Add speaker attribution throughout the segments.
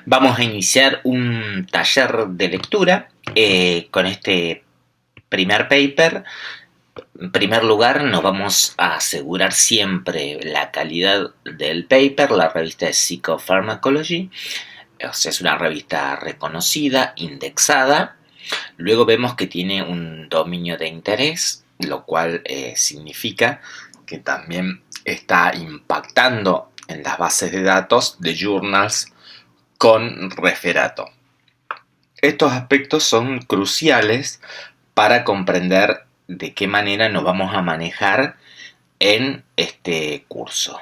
Speaker 1: Vamos a iniciar un taller de lectura con este primer paper. En primer lugar, nos vamos a asegurar siempre la calidad del paper. La revista es Psychopharmacology, o sea, es una revista reconocida, indexada. Luego vemos que tiene un dominio de interés, lo cual significa que también está impactando en las bases de datos de journals con referato. Estos aspectos son cruciales para comprender de qué manera nos vamos a manejar en este curso.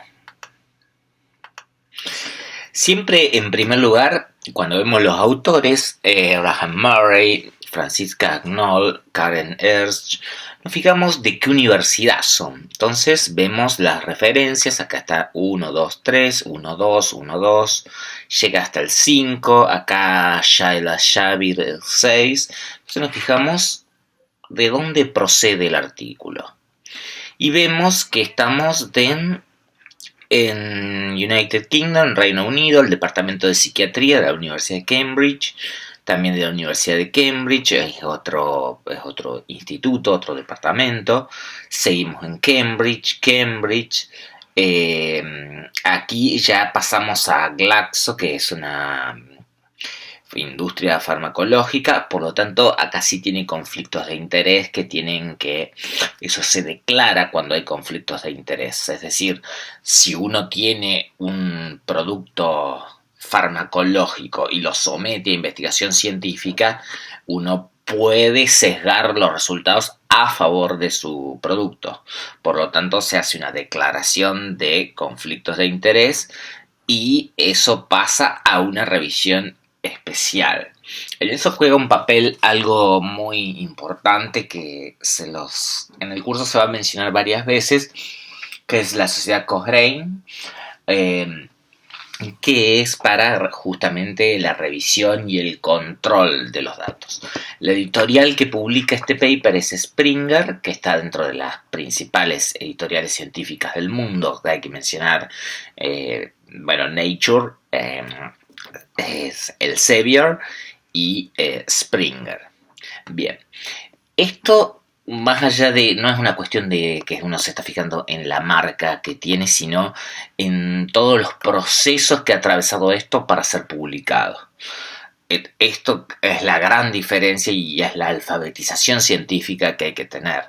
Speaker 1: Siempre, en primer lugar, cuando vemos los autores, Graham Murray, Franziska Knoll, Karen Ernst, nos fijamos de qué universidad son. Entonces vemos las referencias, acá está 1, 2, 3, 1, 2, 1, 2, llega hasta el 5, acá Shaila Shabir el 6. Entonces nos fijamos de dónde procede el artículo. Y vemos que estamos en United Kingdom, Reino Unido, el Departamento de Psiquiatría de la Universidad de Cambridge, también de la Universidad de Cambridge, es otro instituto, otro departamento. Seguimos en Cambridge. Aquí ya pasamos a Glaxo, que es una industria farmacológica, por lo tanto acá sí tiene conflictos de interés eso se declara cuando hay conflictos de interés, es decir, si uno tiene un producto farmacológico y lo somete a investigación científica, uno puede sesgar los resultados a favor de su producto, por lo tanto se hace una declaración de conflictos de interés y eso pasa a una revisión especial. En eso juega un papel algo muy importante que en el curso se va a mencionar varias veces, que es la sociedad Cochrane, que es para justamente la revisión y el control de los datos. La editorial que publica este paper es Springer, que está dentro de las principales editoriales científicas del mundo. Hay que mencionar, Nature, es Elsevier y Springer. Bien, esto más allá de, no es una cuestión de que uno se está fijando en la marca que tiene, sino en todos los procesos que ha atravesado esto para ser publicado. Esto es la gran diferencia y es la alfabetización científica que hay que tener.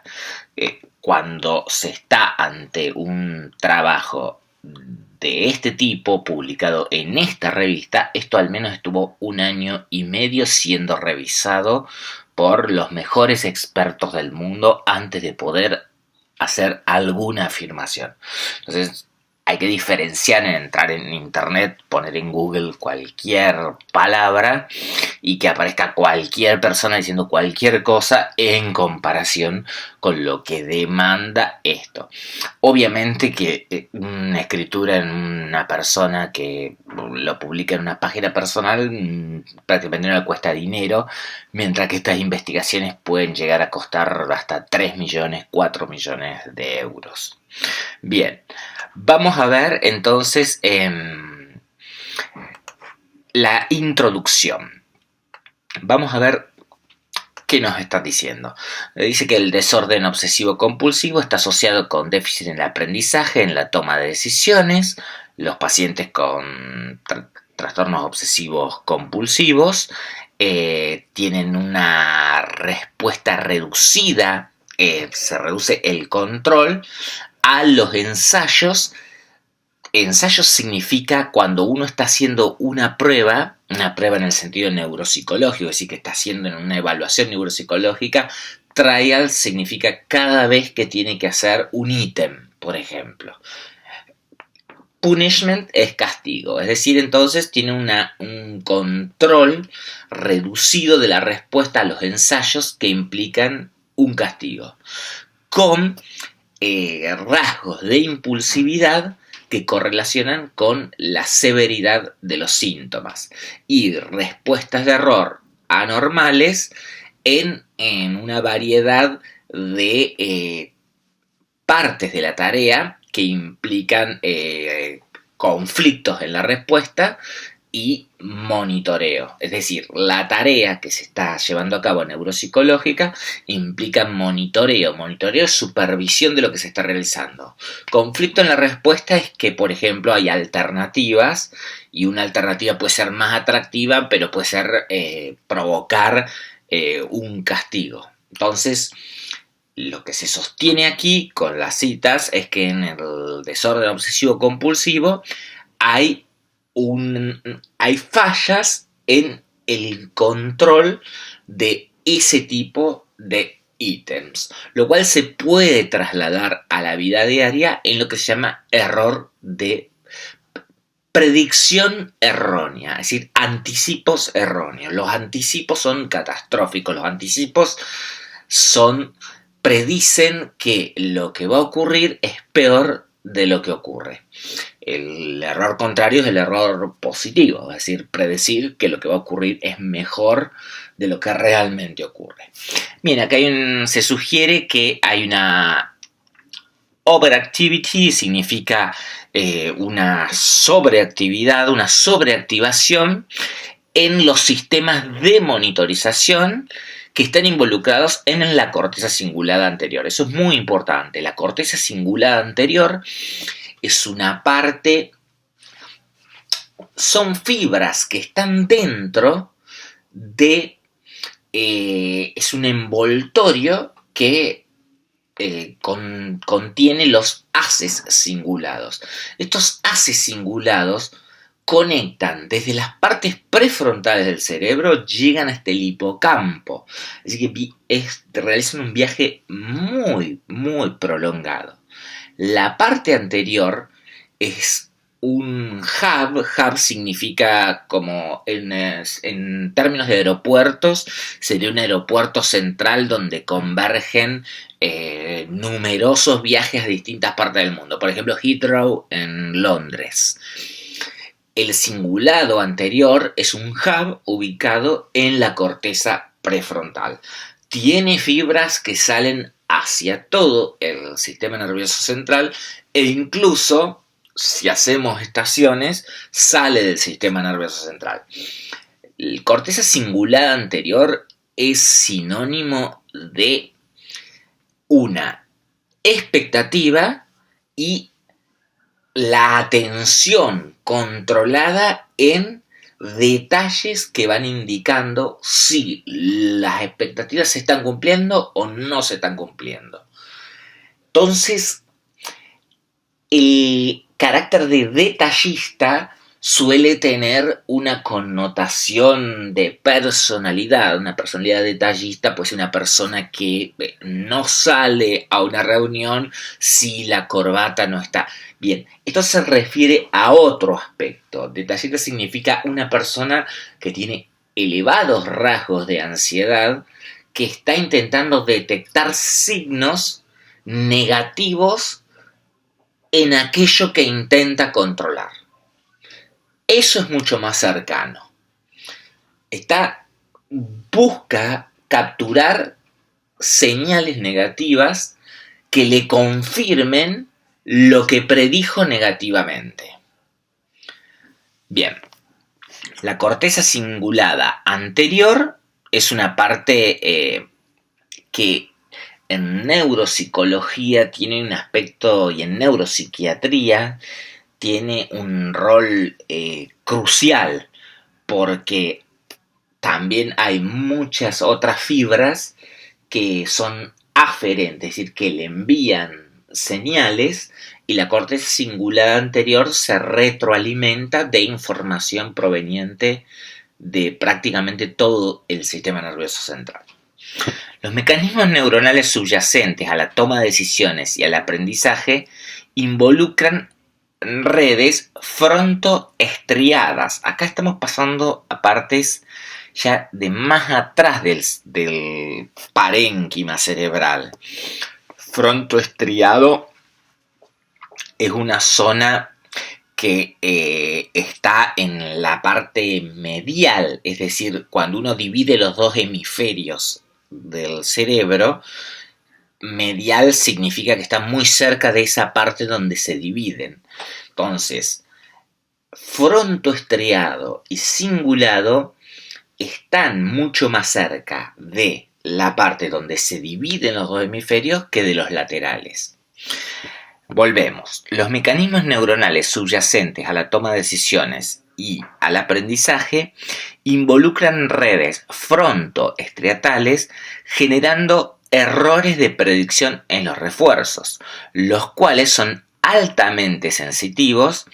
Speaker 1: Cuando se está ante un trabajo de este tipo publicado en esta revista, esto al menos estuvo 1 año y medio siendo revisado por los mejores expertos del mundo antes de poder hacer alguna afirmación. Entonces hay que diferenciar en entrar en internet, poner en Google cualquier palabra y que aparezca cualquier persona diciendo cualquier cosa en comparación con lo que demanda esto. Obviamente que una escritura en una persona que lo publica en una página personal prácticamente no le cuesta dinero, mientras que estas investigaciones pueden llegar a costar hasta 3 millones, 4 millones de euros. Bien, vamos a ver entonces la introducción. Vamos a ver qué nos está diciendo. Dice que el desorden obsesivo-compulsivo está asociado con déficit en el aprendizaje, en la toma de decisiones. Los pacientes con trastornos obsesivos compulsivos tienen una respuesta reducida, se reduce el control a los ensayos. Ensayos significa cuando uno está haciendo una prueba en el sentido neuropsicológico, es decir, que está haciendo una evaluación neuropsicológica. Trial significa cada vez que tiene que hacer un ítem, por ejemplo. Punishment es castigo, es decir, entonces tiene un control reducido de la respuesta a los ensayos que implican un castigo, con rasgos de impulsividad que correlacionan con la severidad de los síntomas y respuestas de error anormales en una variedad de partes de la tarea que implican conflictos en la respuesta y monitoreo. Es decir, la tarea que se está llevando a cabo neuropsicológica implica monitoreo. Monitoreo es supervisión de lo que se está realizando. Conflicto en la respuesta es que, por ejemplo, hay alternativas y una alternativa puede ser más atractiva, pero puede ser provocar un castigo. Entonces, lo que se sostiene aquí con las citas es que en el desorden obsesivo compulsivo hay fallas en el control de ese tipo de ítems, lo cual se puede trasladar a la vida diaria en lo que se llama error de predicción errónea, es decir, anticipos erróneos. Los anticipos son catastróficos, los anticipos predicen que lo que va a ocurrir es peor de lo que ocurre. El error contrario es el error positivo, es decir, predecir que lo que va a ocurrir es mejor de lo que realmente ocurre. Bien, acá se sugiere que hay una overactivity, significa una sobreactividad, una sobreactivación en los sistemas de monitorización que están involucrados en la corteza cingulada anterior. Eso es muy importante. La corteza cingulada anterior es una parte, son fibras que están dentro de, es un envoltorio que contiene los haces cingulados. Estos haces cingulados conectan desde las partes prefrontales del cerebro, llegan hasta el hipocampo. Así que realizan un viaje muy, muy prolongado. La parte anterior es un hub. Hub significa, como en términos de aeropuertos, sería un aeropuerto central donde convergen numerosos viajes a distintas partes del mundo. Por ejemplo, Heathrow en Londres. El cingulado anterior es un hub ubicado en la corteza prefrontal. Tiene fibras que salen hacia todo el sistema nervioso central e incluso, si hacemos estaciones, sale del sistema nervioso central. La corteza cingulada anterior es sinónimo de una expectativa y la atención controlada en detalles que van indicando si las expectativas se están cumpliendo o no se están cumpliendo. Entonces, el carácter de detallista suele tener una connotación de personalidad. Una personalidad detallista, pues una persona que no sale a una reunión si la corbata no está. Bien, esto se refiere a otro aspecto. Detallista significa una persona que tiene elevados rasgos de ansiedad, que está intentando detectar signos negativos en aquello que intenta controlar. Eso es mucho más cercano. Busca capturar señales negativas que le confirmen lo que predijo negativamente. Bien, la corteza cingulada anterior es una parte que en neuropsicología tiene un aspecto, y en neuropsiquiatría tiene un rol crucial, porque también hay muchas otras fibras que son aferentes, es decir, que le envían señales, y la corteza cingulada anterior se retroalimenta de información proveniente de prácticamente todo el sistema nervioso central. Los mecanismos neuronales subyacentes a la toma de decisiones y al aprendizaje involucran redes frontoestriadas. Acá estamos pasando a partes ya de más atrás del parénquima cerebral. Frontoestriado es una zona que está en la parte medial, es decir, cuando uno divide los dos hemisferios del cerebro, medial significa que está muy cerca de esa parte donde se dividen. Entonces, frontoestriado y cingulado están mucho más cerca de la parte donde se dividen los dos hemisferios que de los laterales. Volvemos. Los mecanismos neuronales subyacentes a la toma de decisiones y al aprendizaje involucran redes frontoestriatales generando errores de predicción en los refuerzos, los cuales son altamente sensitivos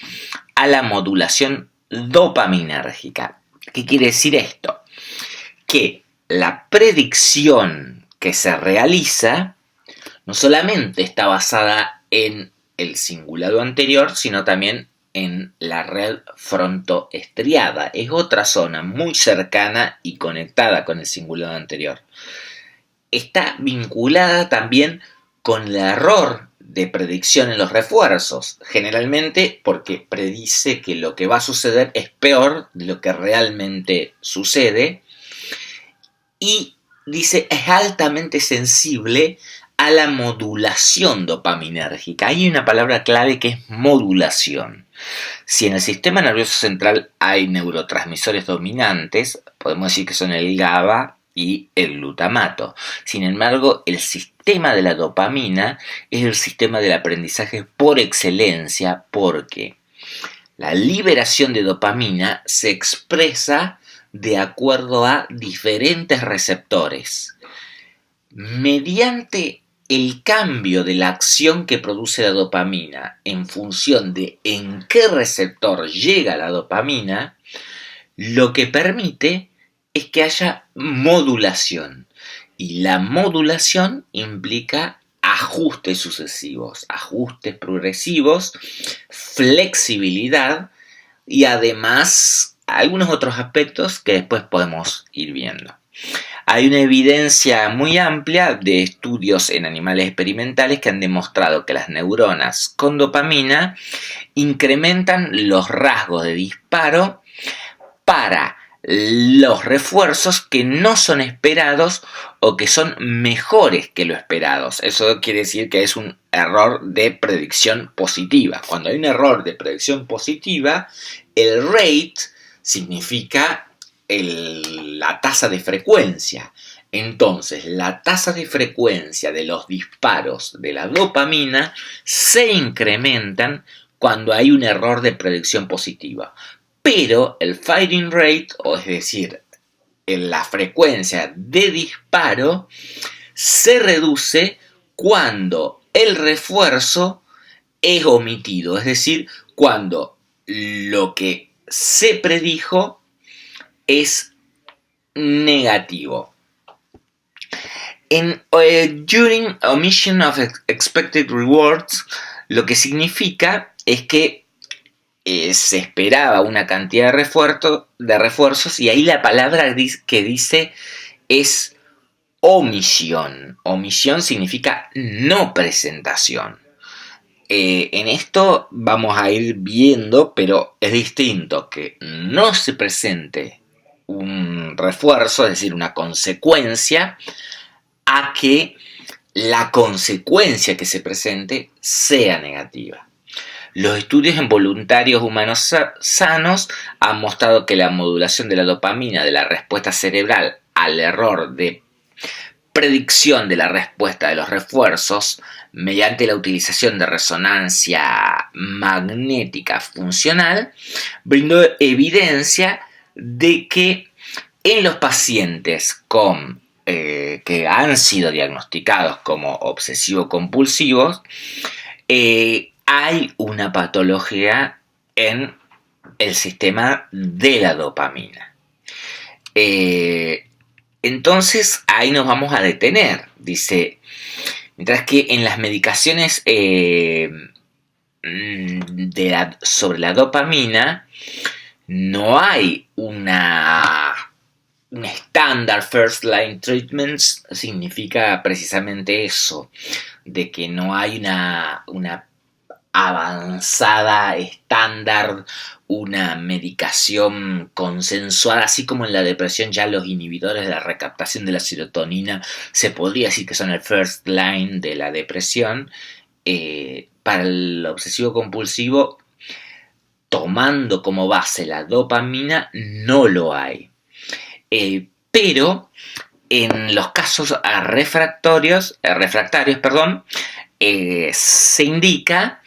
Speaker 1: a la modulación dopaminérgica. ¿Qué quiere decir esto? Que la predicción que se realiza no solamente está basada en el cingulado anterior, sino también en la red frontoestriada. Es otra zona muy cercana y conectada con el cingulado anterior. Está vinculada también con el error de predicción en los refuerzos, generalmente porque predice que lo que va a suceder es peor de lo que realmente sucede, y dice es altamente sensible a la modulación dopaminérgica. Hay una palabra clave que es modulación. Si en el sistema nervioso central hay neurotransmisores dominantes, podemos decir que son el GABA y el glutamato. Sin embargo, el sistema de la dopamina es el sistema del aprendizaje por excelencia, porque la liberación de dopamina se expresa de acuerdo a diferentes receptores. Mediante el cambio de la acción que produce la dopamina en función de en qué receptor llega la dopamina, lo que permite es que haya modulación. Y la modulación implica ajustes sucesivos, ajustes progresivos, flexibilidad y además algunos otros aspectos que después podemos ir viendo. Hay una evidencia muy amplia de estudios en animales experimentales que han demostrado que las neuronas con dopamina incrementan los rasgos de disparo para los refuerzos que no son esperados o que son mejores que lo esperados. Eso quiere decir que es un error de predicción positiva. Cuando hay un error de predicción positiva, el rate significa la tasa de frecuencia. Entonces, la tasa de frecuencia de los disparos de la dopamina se incrementan cuando hay un error de predicción positiva. Pero el firing rate, o es decir, la frecuencia de disparo, se reduce cuando el refuerzo es omitido. Es decir, cuando lo que se predijo es negativo. During omission of expected rewards, lo que significa es que se esperaba una cantidad de refuerzos, y ahí la palabra que dice es omisión. Omisión significa no presentación. En esto vamos a ir viendo, pero es distinto que no se presente un refuerzo, es decir, una consecuencia, a que la consecuencia que se presente sea negativa. Los estudios en voluntarios humanos sanos han mostrado que la modulación de la dopamina de la respuesta cerebral al error de predicción de la respuesta de los refuerzos mediante la utilización de resonancia magnética funcional brindó evidencia de que en los pacientes que han sido diagnosticados como obsesivo-compulsivos, hay una patología en el sistema de la dopamina. Entonces ahí nos vamos a detener. Dice, mientras que en las medicaciones sobre la dopamina no hay un estándar first line treatments, significa precisamente eso, de que no hay una avanzada estándar, una medicación consensuada, así como en la depresión ya los inhibidores de la recaptación de la serotonina se podría decir que son el first line de la depresión. Para el obsesivo compulsivo tomando como base la dopamina, no lo hay. Pero en los casos refractarios, se indica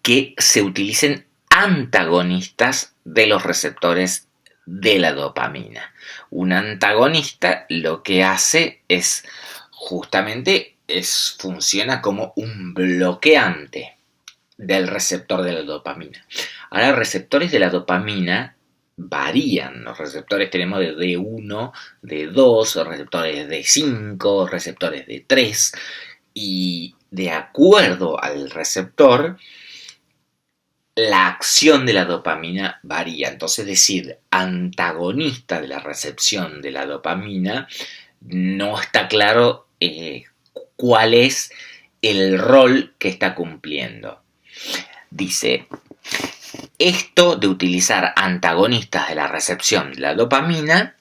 Speaker 1: que se utilicen antagonistas de los receptores de la dopamina. Un antagonista lo que hace es justamente funciona como un bloqueante del receptor de la dopamina. Ahora, receptores de la dopamina varían. Los receptores tenemos de D1, D2, receptores de 5, receptores de 3, y de acuerdo al receptor, la acción de la dopamina varía. Entonces, decir antagonista de la recepción de la dopamina, no está claro cuál es el rol que está cumpliendo. Dice, esto de utilizar antagonistas de la recepción de la dopamina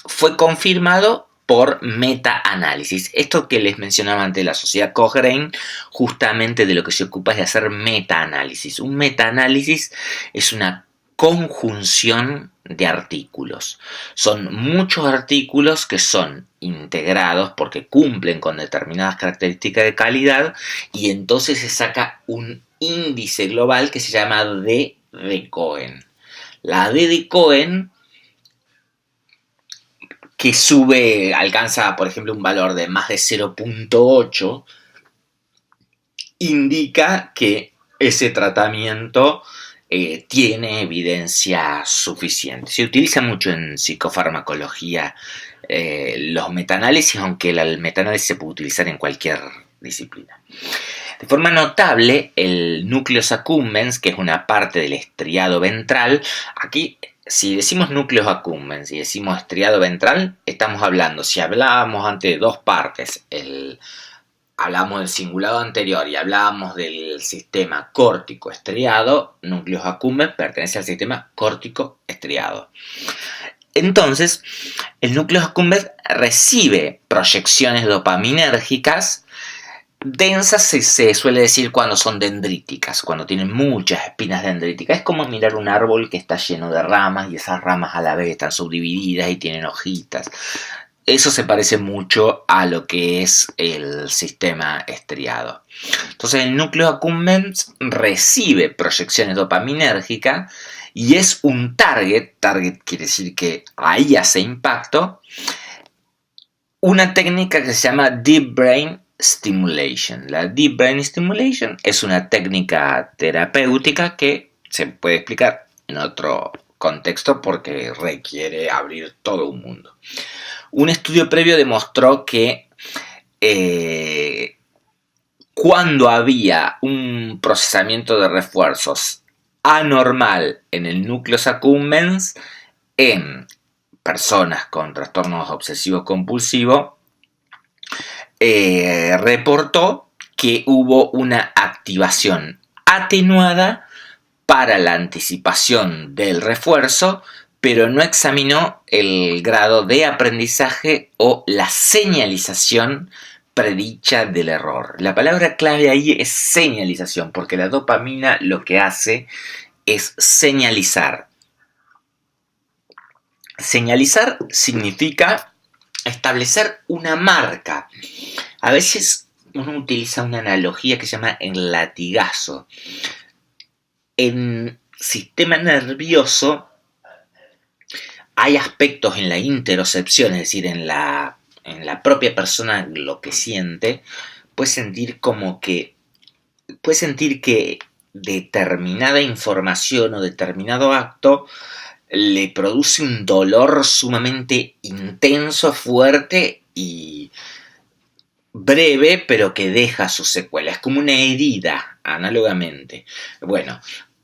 Speaker 1: fue confirmado por metaanálisis. Esto que les mencionaba antes de la sociedad Cochrane, justamente de lo que se ocupa es de hacer metaanálisis. Un metaanálisis es una conjunción de artículos. Son muchos artículos que son integrados porque cumplen con determinadas características de calidad, y entonces se saca un índice global que se llama D de Cohen. La D de Cohen, que alcanza, por ejemplo, un valor de más de 0.8, indica que ese tratamiento tiene evidencia suficiente. Se utiliza mucho en psicofarmacología los metaanálisis, aunque el metaanálisis se puede utilizar en cualquier disciplina. De forma notable, el nucleus accumbens, que es una parte del estriado ventral, aquí, si decimos núcleos accumbens y decimos estriado ventral, estamos hablando, si hablábamos antes de dos partes, hablamos del cingulado anterior y hablábamos del sistema córtico estriado, núcleos accumbens pertenece al sistema córtico estriado. Entonces, el núcleo accumbens recibe proyecciones dopaminérgicas densas, se suele decir cuando son dendríticas, cuando tienen muchas espinas dendríticas. Es como mirar un árbol que está lleno de ramas y esas ramas a la vez están subdivididas y tienen hojitas. Eso se parece mucho a lo que es el sistema estriado. Entonces, el núcleo accumbens recibe proyecciones dopaminérgicas y es un target quiere decir que ahí hace impacto, una técnica que se llama Deep Brain Stimulation. La Deep Brain Stimulation es una técnica terapéutica que se puede explicar en otro contexto porque requiere abrir todo un mundo. Un estudio previo demostró que cuando había un procesamiento de refuerzos anormal en el núcleo accumbens en personas con trastornos obsesivos compulsivos, reportó que hubo una activación atenuada para la anticipación del refuerzo, pero no examinó el grado de aprendizaje o la señalización predicha del error. La palabra clave ahí es señalización, porque la dopamina lo que hace es señalizar. Señalizar significa establecer una marca. A veces uno utiliza una analogía que se llama el latigazo. En sistema nervioso hay aspectos en la interocepción, es decir, en la propia persona lo que siente, puede sentir que determinada información o determinado acto le produce un dolor sumamente intenso, fuerte y breve, pero que deja sus secuelas. Es como una herida, análogamente. Bueno,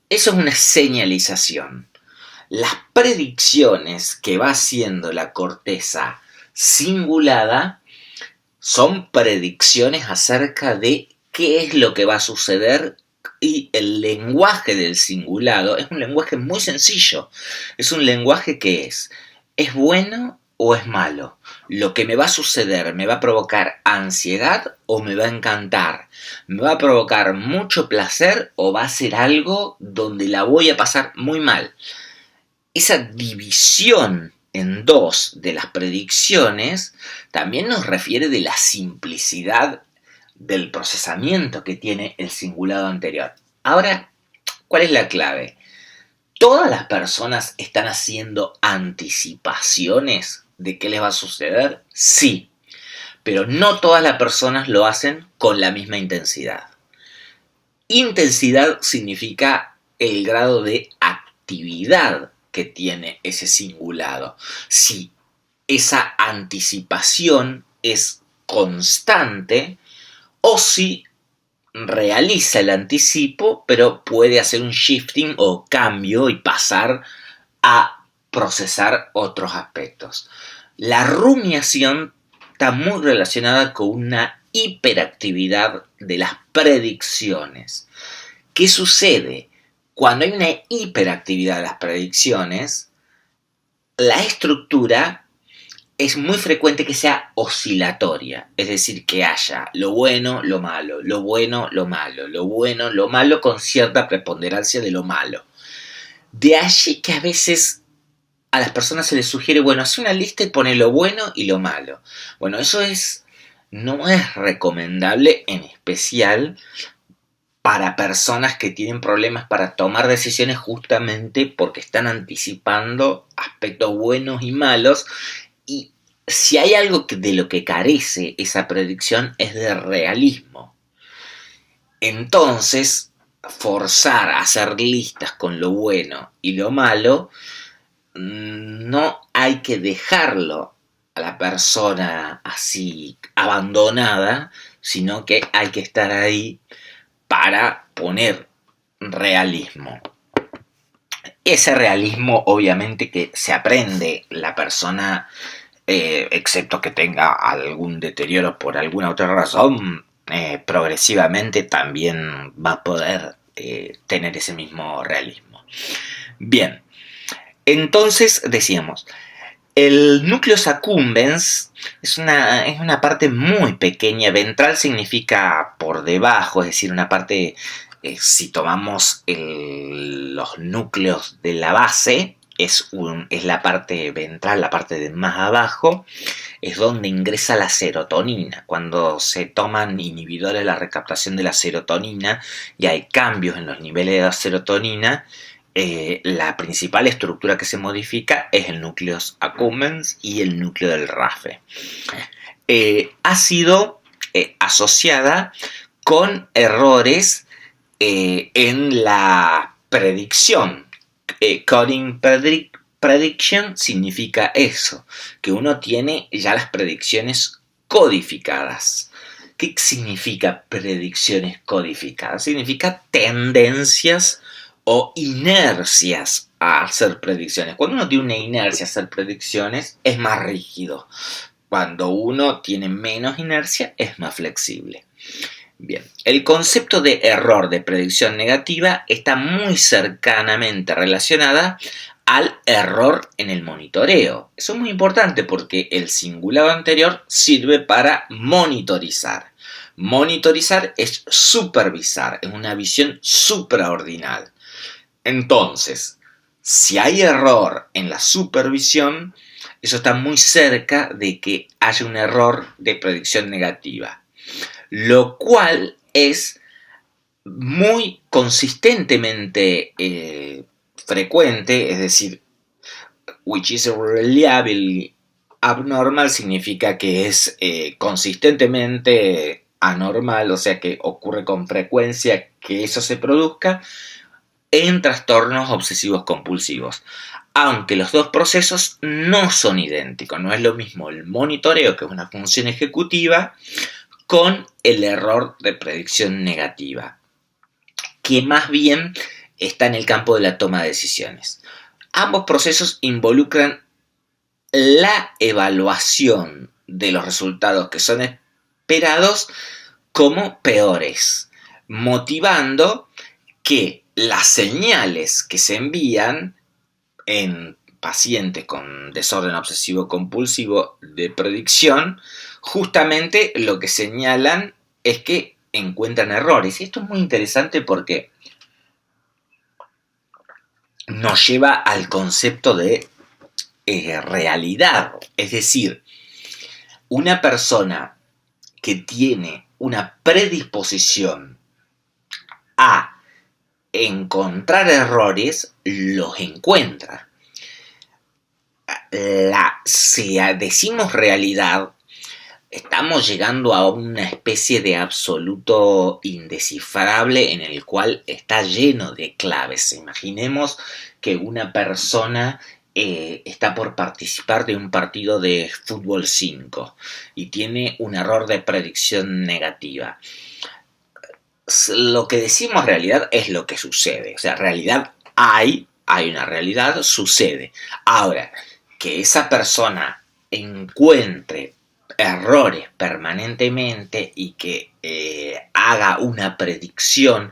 Speaker 1: eso es una señalización. Las predicciones que va haciendo la corteza cingulada son predicciones acerca de qué es lo que va a suceder, y el lenguaje del cingulado es un lenguaje muy sencillo. Es un lenguaje que es bueno o es malo? ¿Lo que me va a suceder me va a provocar ansiedad o me va a encantar? ¿Me va a provocar mucho placer o va a ser algo donde la voy a pasar muy mal? Esa división en dos de las predicciones también nos refiere de la simplicidad del procesamiento que tiene el cingulado anterior. Ahora, ¿cuál es la clave? ¿Todas las personas están haciendo anticipaciones de qué les va a suceder? Sí, pero no todas las personas lo hacen con la misma intensidad. Intensidad significa el grado de actividad que tiene ese cingulado. Si esa anticipación es constante o si realiza el anticipo, pero puede hacer un shifting o cambio y pasar a procesar otros aspectos. La rumiación está muy relacionada con una hiperactividad de las predicciones. ¿Qué sucede? Cuando hay una hiperactividad de las predicciones, la estructura es muy frecuente que sea oscilatoria, es decir, que haya lo bueno, lo malo, lo bueno, lo malo, lo bueno, lo malo, con cierta preponderancia de lo malo. De allí que a veces a las personas se les sugiere, bueno, haz una lista y pone lo bueno y lo malo. Bueno, eso no es recomendable, en especial para personas que tienen problemas para tomar decisiones justamente porque están anticipando aspectos buenos y malos. Y si hay algo de lo que carece esa predicción es de realismo. Entonces, forzar a hacer listas con lo bueno y lo malo, no hay que dejarlo a la persona así abandonada, sino que hay que estar ahí para poner realismo. Ese realismo obviamente que se aprende la persona, excepto que tenga algún deterioro por alguna otra razón, progresivamente también va a poder tener ese mismo realismo. Bien, entonces decíamos, el nucleus accumbens es una parte muy pequeña. Ventral significa por debajo, es decir, una parte, si tomamos los núcleos de la base, es la parte ventral, la parte de más abajo, es donde ingresa la serotonina. Cuando se toman inhibidores de la recaptación de la serotonina y hay cambios en los niveles de la serotonina, la principal estructura que se modifica es el nucleus accumbens y el núcleo del RAFE. Ha sido asociada con errores en la predicción. Coding prediction significa eso, que uno tiene ya las predicciones codificadas. ¿Qué significa predicciones codificadas? Significa tendencias o inercias a hacer predicciones. Cuando uno tiene una inercia a hacer predicciones, es más rígido. Cuando uno tiene menos inercia, es más flexible. Bien, el concepto de error de predicción negativa está muy cercanamente relacionada al error en el monitoreo. Eso es muy importante porque el cingulado anterior sirve para monitorizar. Monitorizar es supervisar, es una visión supraordinal. Entonces, si hay error en la supervisión, eso está muy cerca de que haya un error de predicción negativa, lo cual es muy consistentemente frecuente, es decir, which is reliably abnormal significa que es consistentemente anormal, o sea que ocurre con frecuencia que eso se produzca en trastornos obsesivos compulsivos, aunque los dos procesos no son idénticos. No es lo mismo el monitoreo, que es una función ejecutiva, con el error de predicción negativa, que más bien está en el campo de la toma de decisiones. Ambos procesos involucran la evaluación de los resultados que son esperados como peores, motivando que las señales que se envían en pacientes con desorden obsesivo compulsivo de predicción, justamente lo que señalan es que encuentran errores. Y esto es muy interesante porque nos lleva al concepto de realidad. Es decir, una persona que tiene una predisposición a encontrar errores, los encuentra. Si decimos realidad, estamos llegando a una especie de absoluto indescifrable en el cual está lleno de claves. Imaginemos que una persona está por participar de un partido de fútbol 5 y tiene un error de predicción negativa. Lo que decimos realidad es lo que sucede. O sea, realidad hay una realidad, sucede. Ahora, que esa persona encuentre errores permanentemente y que haga una predicción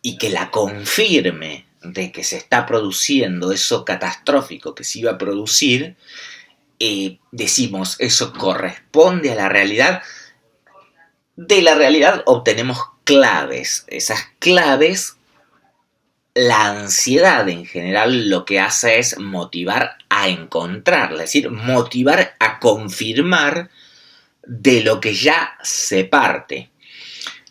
Speaker 1: y que la confirme de que se está produciendo eso catastrófico que se iba a producir, decimos eso corresponde a la realidad. De la realidad obtenemos claves. Esas claves, la ansiedad en general lo que hace es motivar a encontrarla, es decir, motivar a confirmar de lo que ya se parte.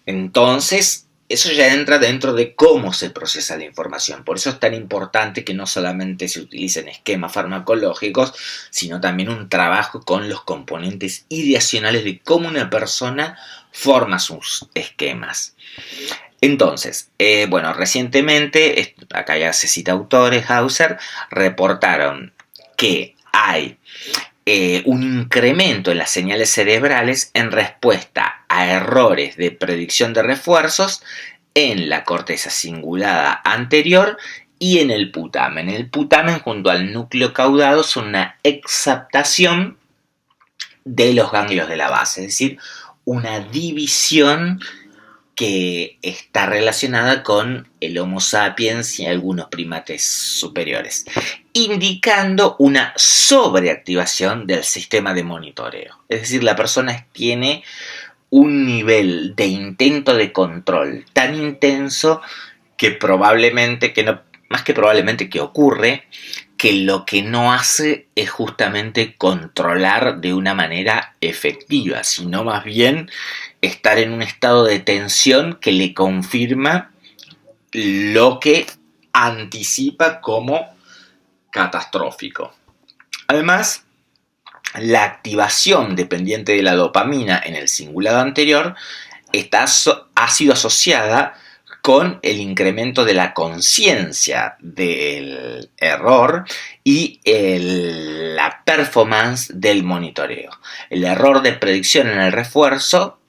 Speaker 1: Entonces, eso ya entra dentro de cómo se procesa la información. Por eso es tan importante que no solamente se utilicen esquemas farmacológicos, sino también un trabajo con los componentes ideacionales de cómo una persona forma sus esquemas. Entonces, recientemente, acá ya se cita autores, Hauser, reportaron que hay un incremento en las señales cerebrales en respuesta a errores de predicción de refuerzos en la corteza cingulada anterior y en el putamen. El putamen junto al núcleo caudado son una exaptación de los ganglios de la base, es decir, una división que está relacionada con el Homo sapiens y algunos primates superiores, indicando una sobreactivación del sistema de monitoreo. Es decir, la persona tiene un nivel de intento de control tan intenso que probablemente, más que probablemente que ocurre, que lo que no hace es justamente controlar de una manera efectiva, sino más bien estar en un estado de tensión que le confirma lo que anticipa como catastrófico. Además, la activación dependiente de la dopamina en el cingulado anterior ha sido asociada con el incremento de la conciencia del error y la performance del monitoreo. El error de predicción en el refuerzo,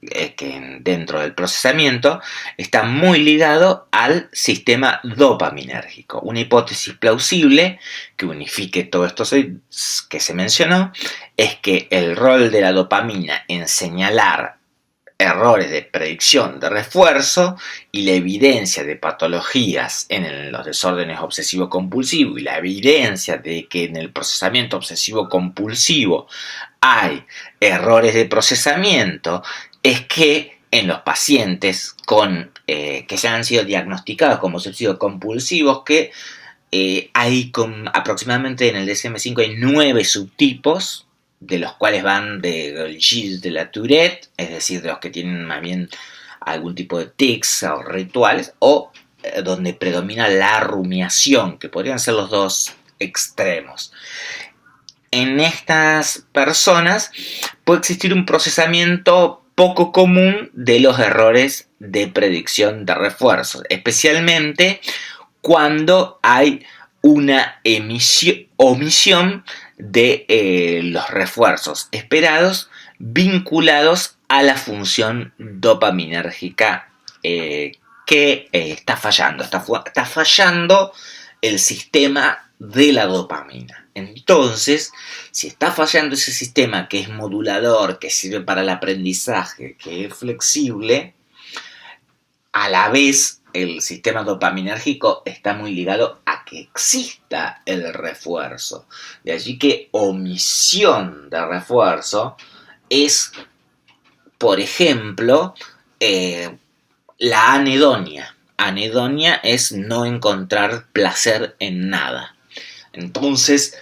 Speaker 1: que dentro del procesamiento, está muy ligado al sistema dopaminérgico. Una hipótesis plausible que unifique todo esto que se mencionó es que el rol de la dopamina en señalar errores de predicción de refuerzo y la evidencia de patologías en los desórdenes obsesivo-compulsivos y la evidencia de que en el procesamiento obsesivo-compulsivo hay errores de procesamiento, es que en los pacientes que ya han sido diagnosticados como obsesivos-compulsivos, que hay aproximadamente en el DSM-5 hay 9 subtipos, de los cuales van del Gilles de la Tourette, es decir, de los que tienen más bien algún tipo de tics o rituales, o donde predomina la rumiación, que podrían ser los dos extremos. En estas personas puede existir un procesamiento poco común de los errores de predicción de refuerzos, especialmente cuando hay una omisión de los refuerzos esperados vinculados a la función dopaminérgica que está fallando. Está fallando el sistema de la dopamina. Entonces, si está fallando ese sistema que es modulador, que sirve para el aprendizaje, que es flexible, a la vez el sistema dopaminérgico está muy ligado a que exista el refuerzo. De allí que omisión de refuerzo es, por ejemplo, la anedonia. Anedonia es no encontrar placer en nada. Entonces,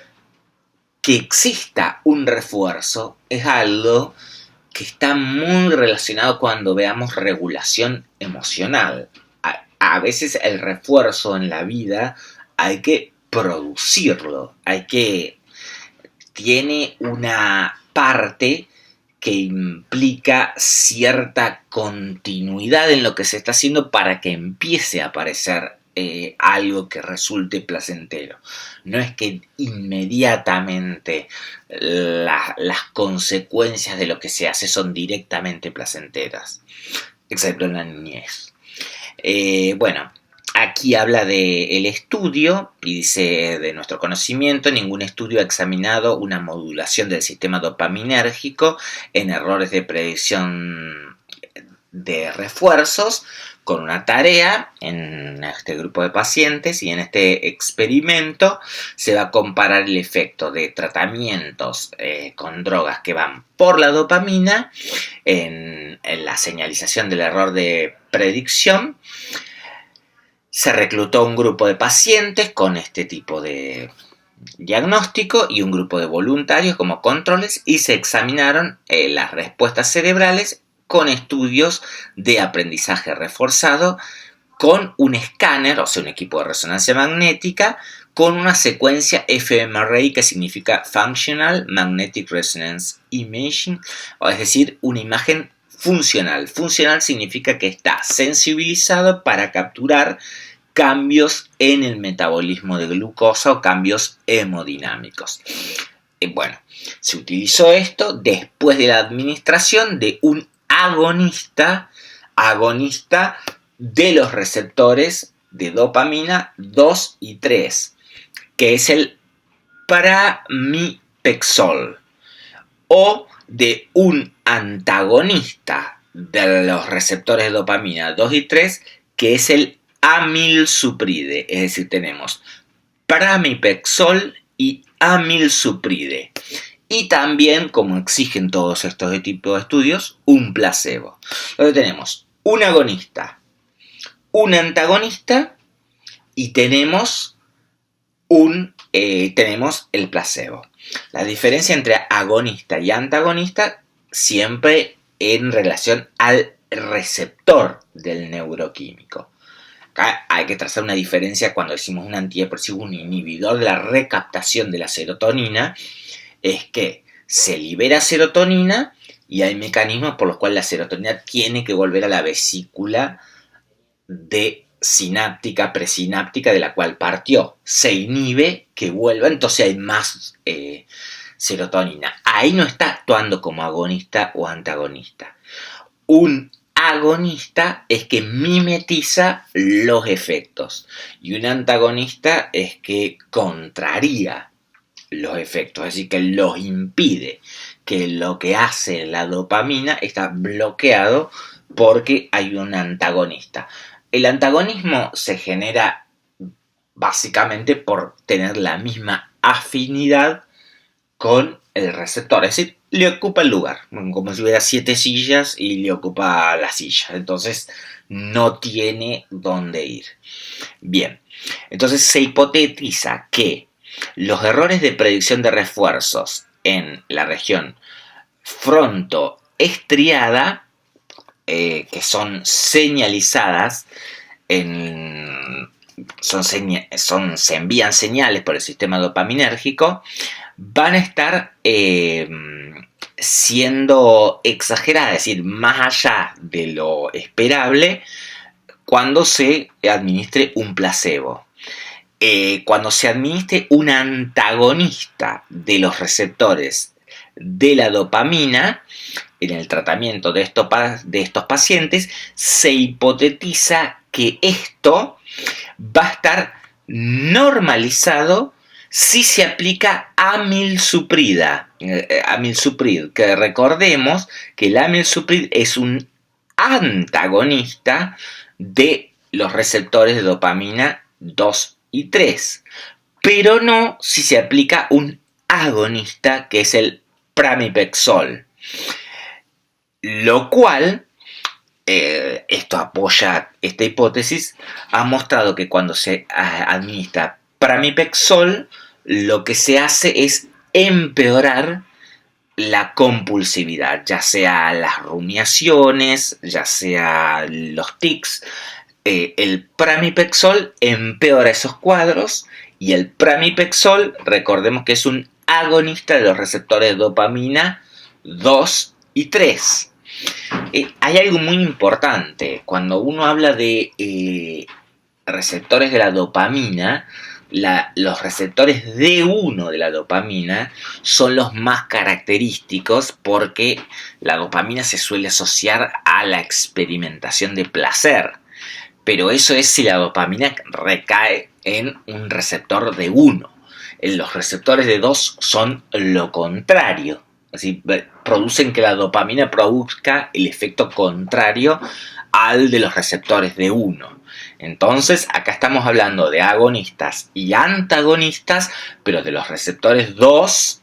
Speaker 1: que exista un refuerzo es algo que está muy relacionado cuando veamos regulación emocional. A veces el refuerzo en la vida hay que producirlo, tiene una parte que implica cierta continuidad en lo que se está haciendo para que empiece a aparecer algo que resulte placentero. No es que inmediatamente las consecuencias de lo que se hace son directamente placenteras, excepto en la niñez. Bueno, aquí habla del estudio y dice: de nuestro conocimiento, ningún estudio ha examinado una modulación del sistema dopaminérgico en errores de predicción de refuerzos con una tarea en este grupo de pacientes, y en este experimento se va a comparar el efecto de tratamientos con drogas que van por la dopamina en la señalización del error de predicción. Se reclutó un grupo de pacientes con este tipo de diagnóstico y un grupo de voluntarios como controles, y se examinaron las respuestas cerebrales con estudios de aprendizaje reforzado con un escáner, o sea, un equipo de resonancia magnética, con una secuencia fMRI, que significa Functional Magnetic Resonance Imaging, es decir, una imagen funcional. Funcional significa que está sensibilizado para capturar cambios en el metabolismo de glucosa o cambios hemodinámicos. Bueno, se utilizó esto después de la administración de un agonista de los receptores de dopamina 2 y 3, que es el pramipexol, o de un antagonista de los receptores de dopamina 2 y 3, que es el amilsupride. Es decir, tenemos pramipexol y amilsupride. Y también, como exigen todos estos tipos de estudios, un placebo. Entonces tenemos un agonista, un antagonista, y tenemos el placebo. La diferencia entre agonista y antagonista siempre en relación al receptor del neuroquímico. Acá hay que trazar una diferencia cuando decimos un antidepresivo, un inhibidor de la recaptación de la serotonina. Es que se libera serotonina y hay mecanismos por los cuales la serotonina tiene que volver a la vesícula de sináptica, presináptica, de la cual partió. Se inhibe que vuelva, entonces hay más serotonina. Ahí no está actuando como agonista o antagonista. Un agonista es que mimetiza los efectos, y un antagonista es que contraría los efectos, es decir, que los impide, que lo que hace la dopamina está bloqueado porque hay un antagonista. El antagonismo se genera básicamente por tener la misma afinidad con el receptor, es decir, le ocupa el lugar, como si hubiera 7 sillas y le ocupa la silla, entonces no tiene dónde ir. Bien, entonces se hipotetiza que los errores de predicción de refuerzos en la región frontoestriada, que son señalizadas, se envían señales por el sistema dopaminérgico, van a estar siendo exageradas, es decir, más allá de lo esperable, cuando se administre un placebo. Cuando se administre un antagonista de los receptores de la dopamina en el tratamiento de estos pacientes, se hipotetiza que esto va a estar normalizado si se aplica amilsuprid, que recordemos que el amilsuprid es un antagonista de los receptores de dopamina 2 y 3, pero no si se aplica un agonista que es el pramipexol, lo cual, esto apoya esta hipótesis, ha mostrado que cuando se administra pramipexol, lo que se hace es empeorar la compulsividad, ya sea las rumiaciones, ya sea los tics. El pramipexol empeora esos cuadros y el pramipexol, recordemos que es un agonista de los receptores de dopamina 2 y 3. Hay algo muy importante cuando uno habla de receptores de la dopamina. Los receptores D1 de la dopamina son los más característicos porque la dopamina se suele asociar a la experimentación de placer, pero eso es si la dopamina recae en un receptor D1. Los receptores D2 son lo contrario, así producen que la dopamina produzca el efecto contrario al de los receptores D1. Entonces, acá estamos hablando de agonistas y antagonistas, pero de los receptores 2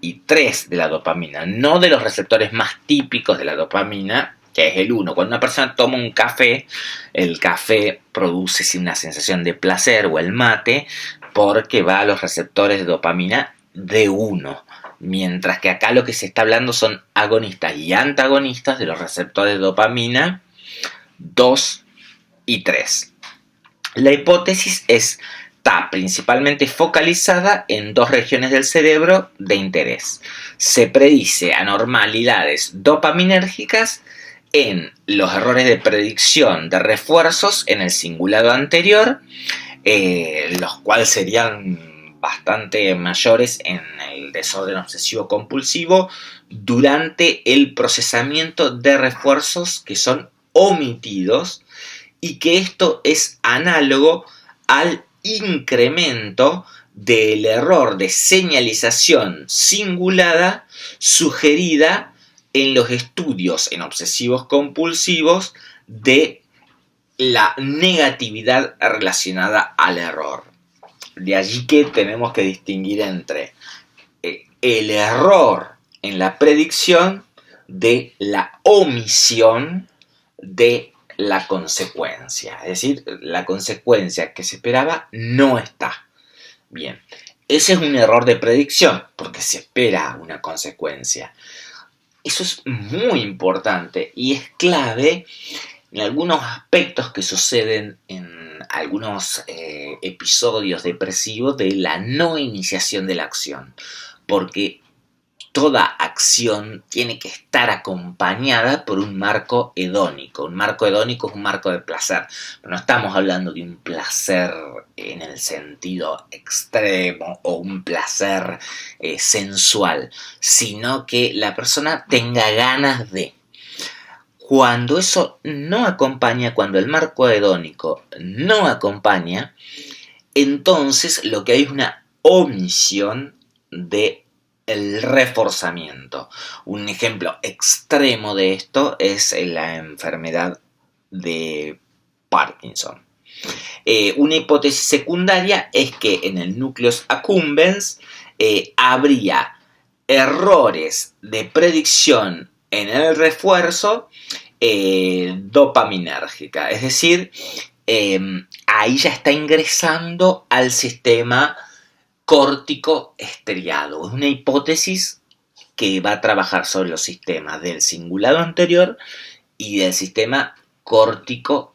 Speaker 1: y 3 de la dopamina, no de los receptores más típicos de la dopamina, que es el 1. Cuando una persona toma un café, el café produce una sensación de placer, o el mate, porque va a los receptores de dopamina de 1. Mientras que acá lo que se está hablando son agonistas y antagonistas de los receptores de dopamina 2 y 3. La hipótesis está principalmente focalizada en dos regiones del cerebro de interés. Se predice anormalidades dopaminérgicas en los errores de predicción de refuerzos en el cingulado anterior, los cuales serían bastante mayores en el desorden obsesivo compulsivo durante el procesamiento de refuerzos que son omitidos, y que esto es análogo al incremento del error de señalización cingulada sugerida en los estudios en obsesivos compulsivos de la negatividad relacionada al error. De allí que tenemos que distinguir entre el error en la predicción de la omisión de la consecuencia. Es decir, la consecuencia que se esperaba no está. Bien, ese es un error de predicción porque se espera una consecuencia. Eso es muy importante y es clave en algunos aspectos que suceden en algunos episodios depresivos de la no iniciación de la acción, porque toda acción tiene que estar acompañada por un marco hedónico. Un marco hedónico es un marco de placer. No estamos hablando de un placer en el sentido extremo o un placer sensual, sino que la persona tenga ganas de. Cuando eso no acompaña, cuando el marco hedónico no acompaña, entonces lo que hay es una omisión de el reforzamiento. Un ejemplo extremo de esto es la enfermedad de Parkinson. Una hipótesis secundaria es que en el nucleus accumbens habría errores de predicción en el refuerzo dopaminérgica. Es decir, ahí ya está ingresando al sistema córtico estriado. Es una hipótesis que va a trabajar sobre los sistemas del cingulado anterior y del sistema córtico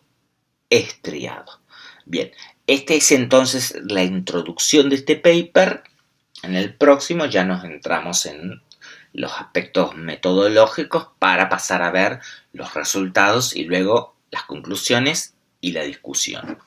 Speaker 1: estriado. Bien, esta es entonces la introducción de este paper. En el próximo ya nos entramos en los aspectos metodológicos para pasar a ver los resultados y luego las conclusiones y la discusión.